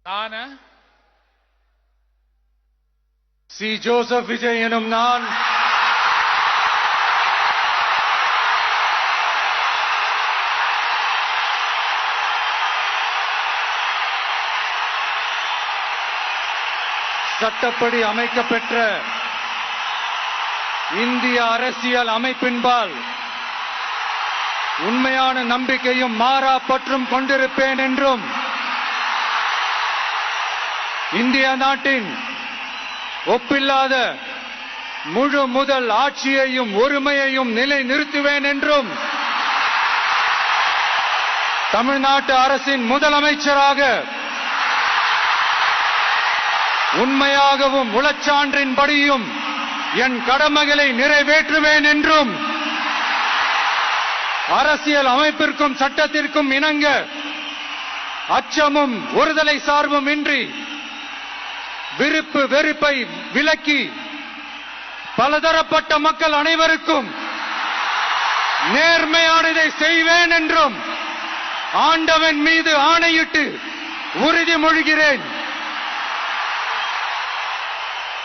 ஆனா C Joseph Vijay எனும் நான் சட்டப்படி அமைக்கப்பெற்ற இந்திய அரசியல் அமைப்பின்பால் உண்மையான நம்பிக்கையும் மாறா பற்றும் கொண்டிருப்பேன் என்றும் இந்திய நாட்டின் ஒப்பில்லாத முழு முதல் ஆட்சியையும் ஒருமையையும் நிலைநிறுத்துவேன் என்றும் தமிழ்நாட்டு அரசின் முதலமைச்சராக உண்மையாகவும் உளச்சான்றின்படியும் என் கடமைகளை நிறைவேற்றுவேன் என்றும் அரசியல் அமைப்பிற்கும் சட்டத்திற்கும் இணங்க அச்சமும் ஒருதலை சார்பும் இன்றி விருப்பு வெறுப்பை விலக்கி பலதரப்பட்ட மக்கள் அனைவருக்கும் நேர்மையானதை செய்வேன் என்றும் ஆண்டவன் மீது ஆணையிட்டு உறுதிமொழிகிறேன்.